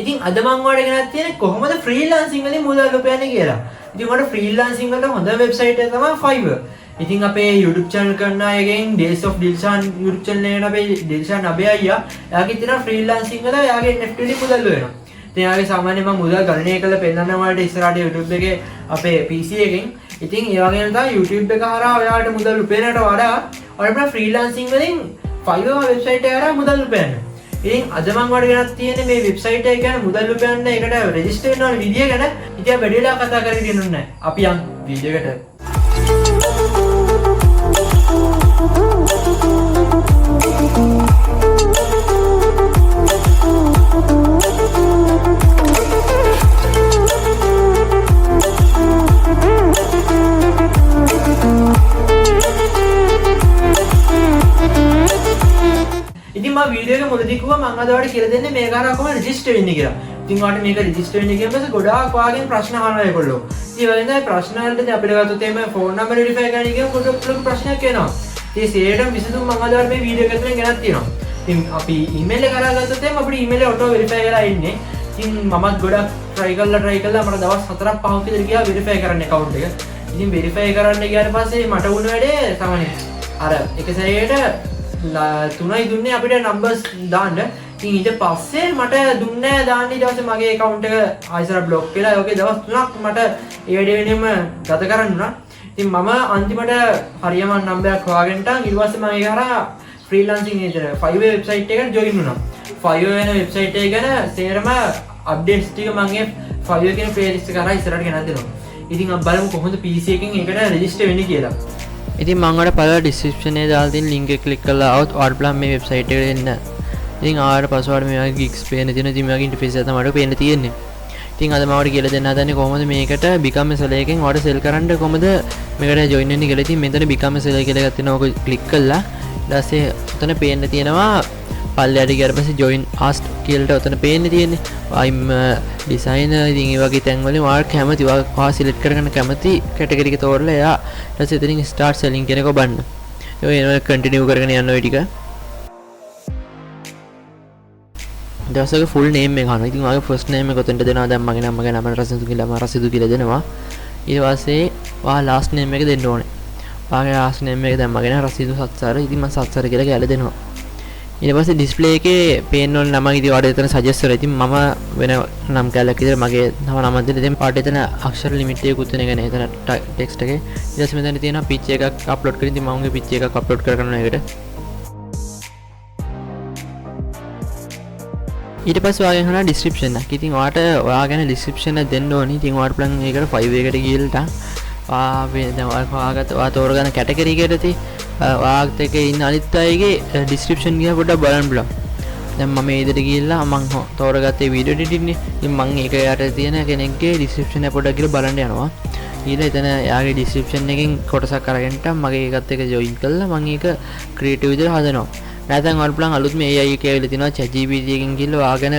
ඉතින් අද මම ඔයාලට ගෙනත් තියෙන්නේ කොහොමද ෆ්‍රීලාන්සින් වලින් මුදල් උපයන්නේ කියලා. ඉතින් ඔයාලට ෆ්‍රීලාන්සින් වලට හොඳ වෙබ්සයිට් එක තමයි Fiverr. ඉතින් අපේ YouTube channel කරන අයගෙන් Days of Dilshan YouTube channel එකට අපේ Dilshan අබේ අයියා එයාගේ තියෙන ෆ්‍රීලාන්සින් වල එයාගේ NFT වලින් මුදල් වෙනවා. ඉතින් එයාගේ සාමාන්‍යයෙන් මම මුදල් ගණනය කරලා පෙන්නන්න ඔයාලට ඉස්සරහට YouTube එකේ අපේ PC එකෙන්. ඉතින් ඒ වගේම තමයි YouTube එක හරහා ඔයාලට මුදල් උපයනට වඩා ඔයාලට ෆ්‍රීලාන්සින් වලින් Fiverr වෙබ්සයිට් එක හරහා මුදල් උපයන්න. ඉතින් අද මම ඔයාලට ගෙනත් තියෙන්නේ මේ වෙබ්සයිට් එක ගැන මුදල් උපයන්න ඒකට රෙජිස්ටර් වෙන විදිය ගැන. ඉතින් අපි වැඩි වෙලා කතා කරගෙන ඉන්නේ නැහැ. අපි යන් වීඩියෝ එකට. ඉතින් මම වීඩියෝ එක මුලදී කිව්වා මම අද ඔයාලට කියලා දෙන්නේ මේක අරන් කොහොමද රෙජිස්ටර් වෙන්නේ කියලා. ඉතින් ඔයාලට මේක රෙජිස්ටර් වෙන්න කියන පස්සේ ගොඩාක් වාගෙන් ප්‍රශ්න අහනවා ඒගොල්ලෝ. ඉතින් ඒ වගේ ප්‍රශ්න වලට අපිට ගත්තොත් එimhe ෆෝන් නම්බර් වෙරිෆයි කරන්න කියන ගොඩක් ප්‍රශ්නයක් එනවා. ඉතින් සේරටම විසඳුම් මම අද ඔයාලට මේ වීඩියෝ එකෙන් ගෙනත් තියෙනවා. ඉතින් අපි ඊමේල් එක කරා ගත්තොත් එimhe අපිට ඊමේල් එක ඔටෝ වෙරිෆයි කරලා ඉන්නේ. ඉතින් මමත් ගොඩක් try කළා මට දවස් 4ක් 5ක් විතර ගියා වෙරිෆයි කරන්න account එක. ඉතින් වෙරිෆයි කරන්න ගියාට පස්සේ මට වුණ වැඩේ සාමාන්‍යයෙන් අර එක සැරේට 3යි දුන්නේ අපිට නම්බර්ස් දාන්න. ඉතින් ඊට පස්සේ මට දුන්නේ නැහැ දාන්න. ඊට පස්සේ මගේ account එක ආයෙසර බ්ලොක් වෙලා ඒකේ දවස් 3ක් මට ඒ වැඩේ වෙනෙම ගත කරන්න උනා. ඉතින් මම අන්තිමට හරියම නම්බරයක් හොයාගෙන ඊට පස්සේ මම ඒක හරහා ෆ්‍රීලාන්සින් ඉතර Fiverr වෙබ්සයිට් එකට ජොයින් වුණා. Fiverr වෙන වෙබ්සයිට් එක ගැන සේරම අප්ඩේට්ස් ටික මම ඒ Fiverr කියන ප්ලේලිස්ට් එක කරා ඉස්සරහට ගෙනත් දෙනවා. ඉතින් අපි බලමු කොහොමද PC එකෙන් ඒකට රෙජිස්ටර් වෙන්නේ කියලා. ඉතින් මම ඔයාලට පළවෙනි ඩිස්ක්‍රිප්ෂන් එකේ දාලා තියෙන link එක ක්ලික් කරලා આવොත් ඔයාලට බලන්න මේ වෙබ්සයිට් එකට එන්න. ඉතින් ආයෙත් password මේ වගේ gigs පේන තියෙන ඉතින් මේ වගේ ඉන්ටර්ෆේස් එක තමයි පේන්න තියෙන්නේ. ඉතින් අද මම ඔයාලට කියලා දෙන්න හදන්නේ කොහොමද මේකට become a seller එකෙන් ඔයාලට sell කරන්න කොහොමද මේකට join වෙන්නේ කියලා. ඉතින් මෙතන become a seller කියලා එකක් තියෙනවා. ඔක ක්ලික් කළා ඊට පස්සේ උතන පේන්න තියෙනවා පල්ලයට ගියාට පස්සේ join ask කියලා උතන පේන්නේ තියෙන්නේ. I'm designer ඉතින් ඒ වගේ තැන් වලින් ඔයාලා කැමති ඔයා select කරගන්න කැමති category එක තෝරලා එයා ඊට පස්සේ එතනින් start selling කියන එක ඔබන්න. ඒ වෙනවා continue කරගෙන යන්න ඔය ටික. දවසක full name එක අහනවා. ඉතින් ඔයාගේ first name එක උතෙන්ට දෙනවා. දැන් මගේ නම රසිදු කියලා දෙනවා. ඊට පස්සේ ඔයා last name එක දෙන්න ඕනේ. ඔයාගේ last name එක දැන් මගේ නම රසිදු සත්සාර. ඉතින් මම සත්සාර කියලා ගෑලා දෙනවා. ඊට පස්සේ display එකේ පේන්න ඕන නම ඉතින් ඔයාලට එතන suggest කරලා. ඉතින් මම වෙන නම් කැලක් විතර මගේ තව නමක් දෙන්න. ඉතින් ඔයාලට එතන අක්ෂර limit එකක් උත් වෙන එක නේ. එතන text එකේ. ඊට පස්සේ මෙතන තියෙනවා pitch එකක් upload කරන්න. ඉතින් මම උගේ pitch එකක් upload කරගන්නවා ඒකට. ඊට පස්සේ ඔයාගෙන් අහනවා description එක. ඉතින් ඔයාට ඔයා ගැන description එක දෙන්න ඕනි. ඉතින් ඔයාට plan ඒකට 5 එකට ගිහලා ඔයා තෝරගන්න category එකටදී ඔයාත් එක්ක ඉන්න අනිත් අයගේ description ගියා පොඩ්ඩක් බලන්න බලන්න. දැන් මම මේ විදිහට ගිහිල්ලා මම තෝරගත්තේ video editing නේ. ඉතින් මම ඒක යට තියෙන කෙනෙක්ගේ description එක පොඩ්ඩක් ගිහලා බලන්න යනවා. ඊළඟ එතන එයාගේ description එකකින් කොටසක් අරගෙනට මගේ එකත් එක්ක join කරලා මම ඒක creative විදිහට හදනවා. නැත්නම් ඔයාලා plan අලුත් මේ AI එකේ ඇවිල්ලා තිනවා ChatGPT එකකින් ගිහලා ඔයා ගැන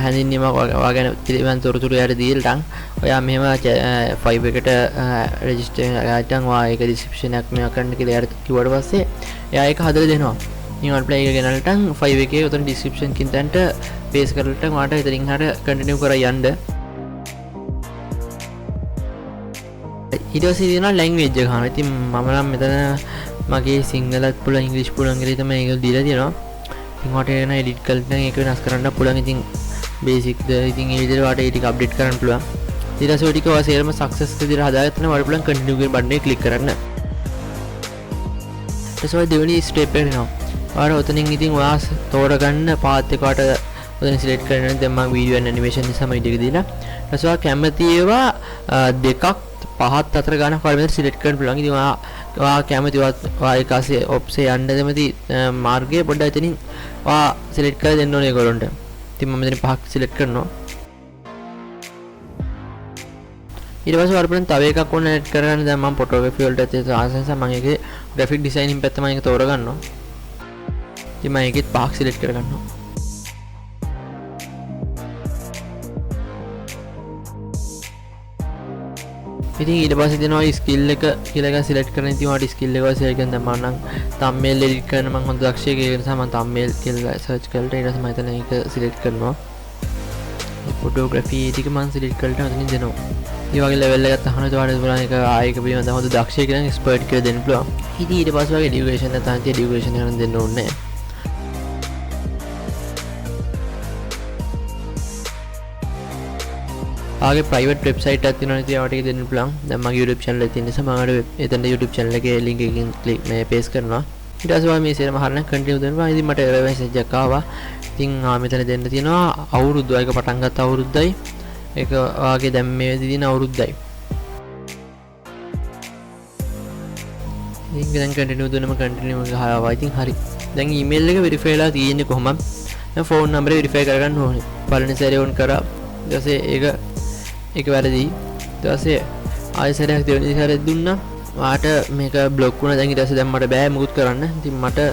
හැඳින්වීමක් ඔයා ගැන පිළිවෙන් තොරතුරු යට දීලා ඔයා මෙහෙම 5 එකට රෙජිස්ටර් කරලා ඔයා ඒක description එකක් මේවා කරන්න කියලා යට කිව්වට පස්සේ එයා ඒක හදලා දෙනවා. ඉතින් ඔයාලා play එක ගෙනල්ලා 5 එකේ උතන description කින් තැනට paste කරලා ඔයාට ඉතින් හරියට continue කරලා යන්න. ඊට පස්සේ තියෙනවා language එක ගන්නවා. ඉතින් මම නම් මෙතන මගේ සිංහලත් පුළුවන් ඉංග්‍රීසි පුළුවන් කියලා තමයි ඒක දීලා තියෙනවා. ඉතින් ඔයාට එන edit කරලා ඒක වෙනස් කරන්න පුළුවන්. ඉතින් basic ද ඉතින් ඒ විදිහට ඔයාට ඒ ටික update කරන්න පුළුවන්. ඊට පස්සේ ඔය ටික ඔයා සේරම success විදිහට හදාගත්තා නම් ඔයාට පුළුවන් continue කියන බටන් එක click කරන්න. ඊට පස්සේ දෙවෙනි step එක එනවා. ඔයාට ඔතනින් ඉතින් ඔයා තෝරගන්න path එක ඔයාට ඔතන select කරන්න. දැන් මම video and animation නිසා මම ඊට දීලා. ඊට පස්සේ ඔයා කැමති ඒවා දෙකක් පහත් අතර ගන්න ෆයිල් select කරන්න පුළුවන්. ඉතින් ඔයා කැමති ඔයා එකසේ ඔප්සේ යන්න කැමති මාර්ගය පොඩ්ඩක් එතනින් ඔයා select කරලා දෙන්න ඕනේ ඒගොල්ලන්ට. ඉතින් මම මෙතන පහක් select කරනවා. ඊට පස්සේ ඔයාලා බලන්න තව එකක් ඕන edit කරගන්න. දැන් මම photography වලට ආස නිසා මම ඒකේ graphic designing පැත්ත මම ඒක තෝරගන්නවා. ඉතින් මම ඒකෙත් පහක් select කරගන්නවා. ඉතින් ඊට පස්සේ දෙනවා ස්කිල් එක කියලා එක සිලෙක්ට් කරගෙන ඉතින් ඔයාලට ස්කිල් එක වශයෙන් දැන් මම නම් thumbnail edit කරන මම හොඳ දක්ෂයෙක් ඒ නිසා මම thumbnail කියලා සර්ච් කරලා ඊට පස්සේ මම එතන ඒක සිලෙක්ට් කරනවා. ෆොටෝග්‍රැෆි ටික මම සිලෙක්ට් කරලා අතනින් දෙනවා. ඒ වගේ ලෙවල් එකක් අහන ඒවාට බලන එක ආයෙක පිළිබඳව හොඳ දක්ෂයෙක් නම් එක්ස්පර්ට් කියලා දෙන්න පුළුවන්. ඉතින් ඊට පස්සේ වගේ එඩියුකේෂන් නැත්නම් එඩියුකේෂන් එකක් දෙන්න ඕනේ නැහැ. ආගේ ප්‍රයිවට් වෙබ්සයිට් එකක් තියෙනවා ඉතින් ඒවට දෙන්න පුළුවන්. දැන් මගේ YouTube channel එකේ තියෙන නිසා මම එතන YouTube channel එකේ link එකකින් click මේ paste කරනවා. ඊට පස්සේ මම මේ සේරම හරියට continue දෙනවා. ඉතින් මට message එකක් ආවා. ඉතින් මෙතන දෙන්න තියෙනවා අවුරුද්ද එක පටන් ගත්ත අවුරුද්දයි ඒක වාගේ දැන් මේ දින අවුරුද්දයි. ඉතින් දැන් continue දෙනම continue ගහනවා. ඉතින් හරි. දැන් email එක verify වෙලා තියෙන්නේ කොහොමද? දැන් phone number verify කරගන්න ඕනේ. පළවෙනි සැරේ on කරා. ඊට පස්සේ ඒක වැරදි. ඊට පස්සේ ආයෙ සැරයක් දෙවෙනි සැරේ දුන්නා. වාට මේක බ්ලොක් වුණා. දැන් ඊට පස්සේ දැන් මට බෑ මුකුත් කරන්න. ඉතින් මට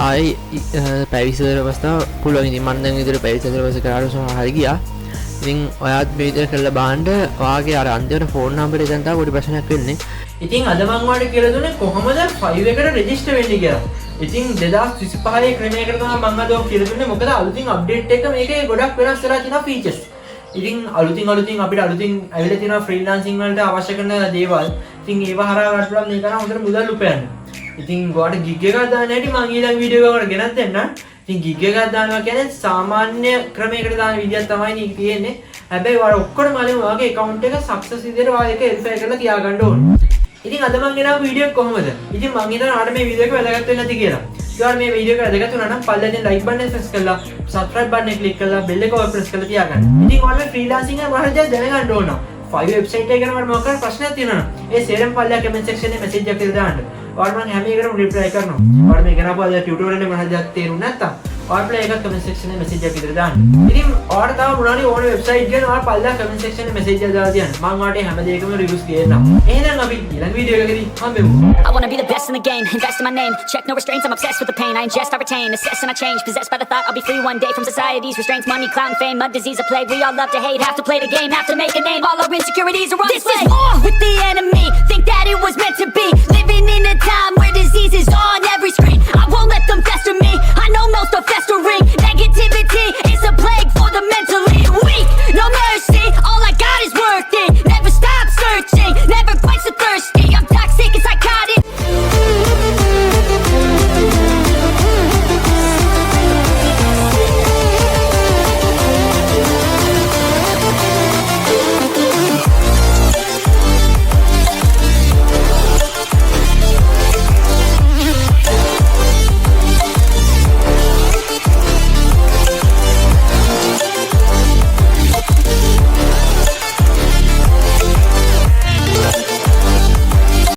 ආයෙ පැය 20 අවස්ථාව පුළුවන්. ඉතින් මම දැන් විතර පැය 20 අවස්ථාව කරාට හරි ගියා. ඉතින් ඔයාත් මේ විදිහට කරලා බලන්න. ඔයාගේ අර අන්තිමට ෆෝන් නම්බර් එක දැන් තාම පොඩි ප්‍රශ්නයක් වෙන්නේ. ඉතින් අද මම ඔයාලට කියලා දුන්නේ කොහොමද 5 එකට රෙජිස්ටර් වෙන්නේ කියලා. ඉතින් 2025 ක්‍රමයකට තමයි මම අද ඔයාලට කියලා දුන්නේ. මොකද අලුතින් අප්ඩේට් එක මේකේ ගොඩක් වෙනස් වෙලා තියෙනවා ෆීචර්ස්. ඉතින් අලුතින් අපිට අලුතින් ඇවිල්ලා තියෙනවා ෆ්‍රීලාන්සින් වලට අවශ්‍ය කරන දේවල්. ඉතින් ඒව හරහා ගන්න පුළුවන් මේක නම් හොඳට මුදල් උපයන්න. ඉතින් ඔයාලට ගිග් එකක් දාන්න හැටි මම ඊළඟ වීඩියෝ එකකට ගෙනත් දෙන්නම්. ඉතින් ගිග් එකක් දානවා කියන්නේ සාමාන්‍ය ක්‍රමයකට දාන විදියක් තමයි මේක තියෙන්නේ. හැබැයි ඔයාලා ඔක්කොම මලින් ඔයාගේ account එක success විදියට ඔයාලා ඒක verify කරලා තියාගන්න ඕනේ. ඉතින් අද මම ගෙනාව වීඩියෝ එක කොහොමද? ඉතින් මම හිතනවා ඔයාලට මේ වීඩියෝ එක වැදගත් වෙන්නේ නැති කියලා. ඉතින් මේ වීඩියෝ එක වැදගත් වුණා නම් පල්ලෙන් like button එක press කරලා subscribe button එක click කරලා bell එක ඔය press කරලා තියාගන්න. ඉතින් ඔයාලා freelancing එක මොනවද දැනගන්න ඕන. 5 website එක ගැන මට මොකක් හරි ප්‍රශ්නයක් තියෙනවා නම් ඒ සේරම පල්ලෙහා comment section එකේ message එකක් දාන්න. ඔයාලා මම හැම එකකටම reply කරනවා. ඔයාලා මේ ගැන අපුවා tutorial එක මොනවද තේරුම් නැත්තම් ඔයාලා ඒක comment section එකේ message එකක් දාන්න. ඉතින් ඔයාලා තව මොනවාරි ඕන website ගැන ඔයාලා පල්ලෙහා comment section එකේ message එක දාලා තියන්න. මම ඔයාලට හැම දෙයකම reviews දෙන්නම්. එහෙනම් අපි ඊළඟ video එකකදී හම්බෙමු. I wanna be the best in the game, invest in my name, check no restraints, I'm obsessed with the pain, I ingest, I retain, assess and I change, possessed by the thought I'll be free one day from society's restraints, money, clout and fame, a disease, a plague, we all love to hate, have to play the game, have to make a name, all our insecurities are on display. This is war with the enemy, think that it was meant to be, living in a time where disease is on every screen, I won't let them fester me, I know most will fester